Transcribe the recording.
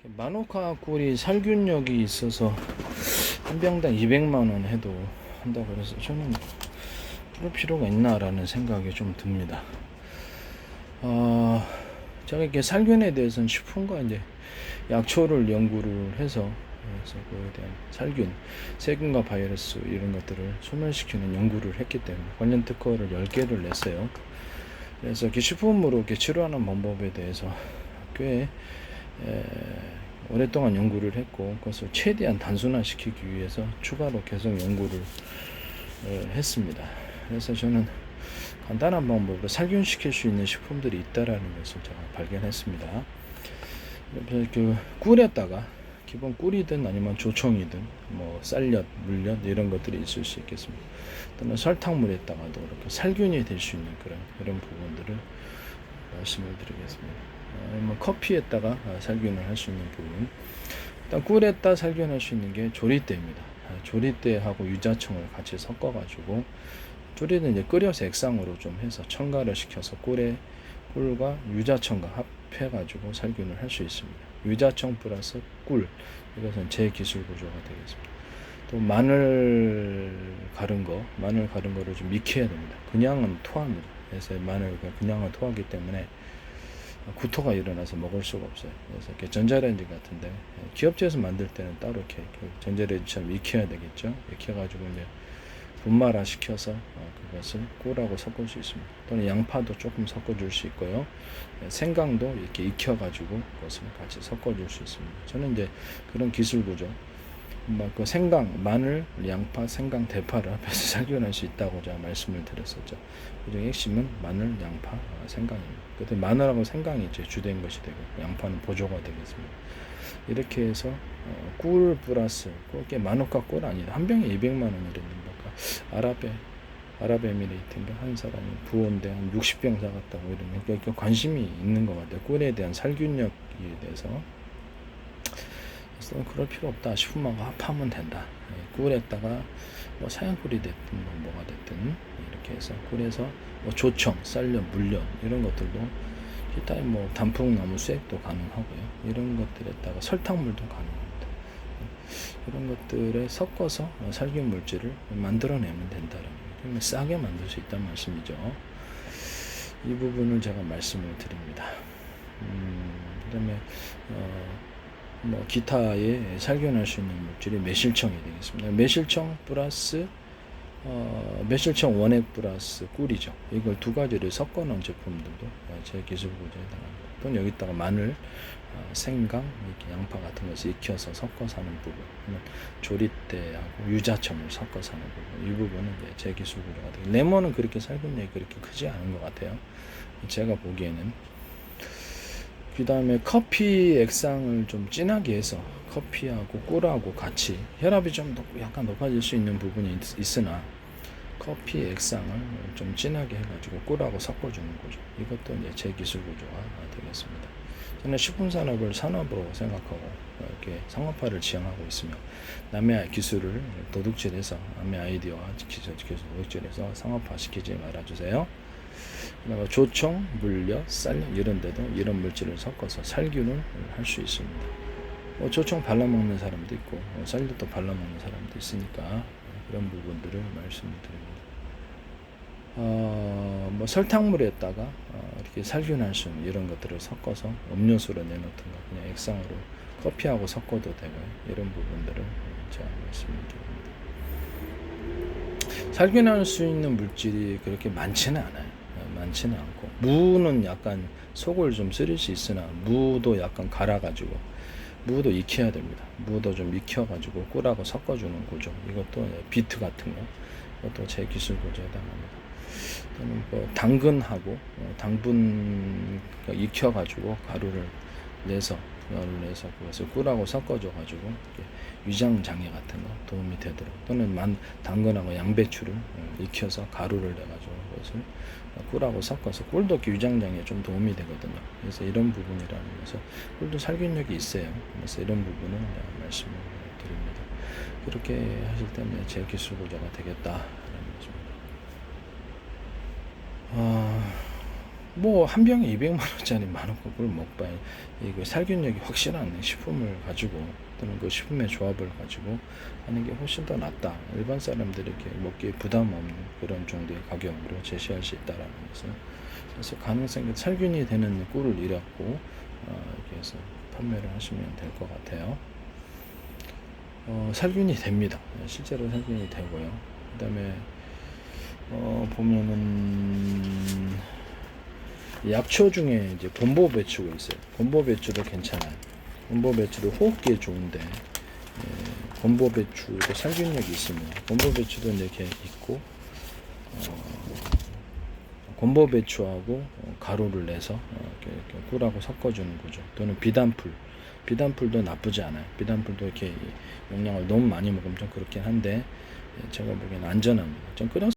마누카 꿀이 살균력이 있어서 한 병당 200만 원 해도 한다고 그래서 저는 그럴 필요가 있나라는 생각이 좀 듭니다. 제가 이렇게 살균에 대해서는 식품과 이제 약초를 연구를 해서 그에 대한 살균, 세균과 바이러스 이런 것들을 소멸시키는 연구를 했기 때문에 관련 특허를 10개를 냈어요. 그래서 이렇게 식품으로 이렇게 치료하는 방법에 대해서 꽤 오랫동안 연구를 했고 그것을 최대한 단순화시키기 위해서 추가로 계속 연구를 했습니다. 그래서 저는 간단한 방법으로 살균시킬 수 있는 식품들이 있다라는 것을 제가 발견했습니다. 그래서 그 꿀에다가 기본 꿀이든 아니면 조청이든 뭐 쌀엿, 물엿 이런 것들이 있을 수 있겠습니다. 또는 설탕물에다가도 이렇게 살균이 될 수 있는 그런 부분들을 말씀을 드리겠습니다. 뭐 커피에다가 살균을 할 수 있는 부분, 일단 꿀에다 살균할 수 있는 게 조리대입니다. 조리대하고 유자청을 같이 섞어가지고 조리는 이제 끓여서 액상으로 좀 해서 첨가를 시켜서 꿀과 유자청과 합해가지고 살균을 할 수 있습니다. 유자청 플러스 꿀, 이것은 제 기술 구조가 되겠습니다. 또 마늘 가른 거를 좀 익혀야 됩니다. 그냥은 토합니다. 그래서 마늘 그냥은 토하기 때문에 구토가 일어나서 먹을 수가 없어요. 그래서 이렇게 전자레인지 같은데 기업체에서 만들 때는 따로 이렇게 전자레인지처럼 익혀야 되겠죠. 익혀가지고 이제 분말화 시켜서 그것을 꿀하고 섞을 수 있습니다. 또는 양파도 조금 섞어줄 수 있고요. 생강도 이렇게 익혀가지고 그것을 같이 섞어줄 수 있습니다. 저는 이제 그런 기술 구조, 그 생강, 마늘, 양파, 생강, 대파를 합해서 살균할 수 있다고 제가 말씀을 드렸었죠. 그중에 핵심은 마늘, 양파, 생강입니다. 그때 마늘하고 생강이 이제 주된 것이 되고 양파는 보조가 되겠습니다. 이렇게 해서 꿀 플러스 꿀게 마누카 꿀 아니다. 한 병에 200만 원이랬는데 아랍에미레이트인가 한 사람이 부호인데 한 60병 사갔다고 이러면 그러니까 관심이 있는 것 같아요. 꿀에 대한 살균력에 대해서. 그래서 그럴 필요 없다 싶으면 합하면 된다. 꿀에다가 뭐 사양꿀이 됐든 뭐가 됐든 이렇게 해서 꿀에서 뭐 조청, 쌀엿, 물엿 이런 것들도 기타 뭐 단풍나무 수액도 가능하고요. 이런 것들에다가 설탕물도 가능합니다. 이런 것들에 섞어서 살균 물질을 만들어내면 된다라는 거예요. 싸게 만들 수 있다는 말씀이죠. 이 부분을 제가 말씀을 드립니다. 그다음에 뭐 기타에 살균할 수 있는 물질이 매실청이 되겠습니다. 매실청 플러스 매실청 원액 플러스 꿀이죠. 이걸 두 가지를 섞어 놓은 제품들도 제 기술 구조에 해당합니다. 또는 여기다가 마늘, 생강, 이렇게 양파 같은 것을 익혀서 섞어서 하는 부분, 조리대하고 유자청을 섞어서 하는 부분, 이 부분은 이제 제 기술 구조가 되고, 레몬은 그렇게 살균력이 그렇게 크지 않은 것 같아요. 제가 보기에는. 그 다음에 커피 액상을 좀 진하게 해서 커피하고 꿀하고 같이 혈압이 좀 약간 높아질 수 있는 부분이 있으나 커피 액상을 좀 진하게 해가지고 꿀하고 섞어주는 거죠. 이것도 이제 제 기술 구조가 되겠습니다. 저는 식품산업을 산업으로 생각하고 이렇게 상업화를 지향하고 있으며 남의 기술을 도둑질해서 남의 아이디어와 기술 도둑질해서 상업화 시키지 말아주세요. 그다음에 조청, 물엿, 쌀엿 이런 데도 이런 물질을 섞어서 살균을 할 수 있습니다. 조청 발라먹는 사람도 있고 쌀엿도 발라먹는 사람도 있으니까 그런 부분들을 말씀드립니다. 뭐 설탕물에다가 이렇게 살균할 수 있는 이런 것들을 섞어서 음료수로 내놓든가 그냥 액상으로 커피하고 섞어도 되고 이런 부분들을 제가 말씀을 드립니다. 살균할 수 있는 물질이 그렇게 많지는 않아요. 많지는 않고 무는 약간 속을 좀 쓰릴 수 있으나 무도 약간 갈아가지고 무도 익혀야 됩니다. 무도 좀 익혀가지고 꿀하고 섞어주는 구조, 이것도 비트 같은 거, 이것도 제 기술 구조에 해당합니다. 또는 뭐 당근하고 당분 익혀가지고 가루를 내서 그것을 꿀하고 섞어줘가지고 위장 장애 같은 거 도움이 되도록, 또는 당근하고 양배추를 익혀서 가루를 내가지고 그것을 꿀하고 섞어서 꿀도 위장 장애에 좀 도움이 되거든요. 그래서 이런 부분이라는 것은 꿀도 살균력이 있어요. 그래서 이런 부분을 말씀을 드립니다. 그렇게 하실 때는 제 기술 구조가 되겠다라는 것입니다. 뭐 한 병에 200만 원짜리 많은 걸 먹봐야 이거 살균력이 확실한 식품을 가지고 또는 그 식품의 조합을 가지고 하는 게 훨씬 더 낫다. 일반 사람들에게 먹기에 부담 없는 그런 정도의 가격으로 제시할 수 있다라는 것은, 그래서 가능성이 살균이 되는 꿀을 이렇고 이렇게 해서 판매를 하시면 될 것 같아요. 살균이 됩니다. 실제로 살균이 되고요. 그다음에 보면은 약초 중에 이제 곰보 배추가 있어요. 곰보 배추도 괜찮아요. 곰보 배추도 호흡기에 좋은데, 곰보 배추도 살균력이 있습니다. 곰보 배추도 이렇게 있고, 곰보 배추하고 가루를 내서 이렇게 꿀하고 섞어주는 거죠. 또는 비단풀, 비단풀도 나쁘지 않아요. 비단풀도 이렇게 용량을 너무 많이 먹으면 좀 그렇긴 한데, 제가 보기에는 안전합니다. 좀 끓여서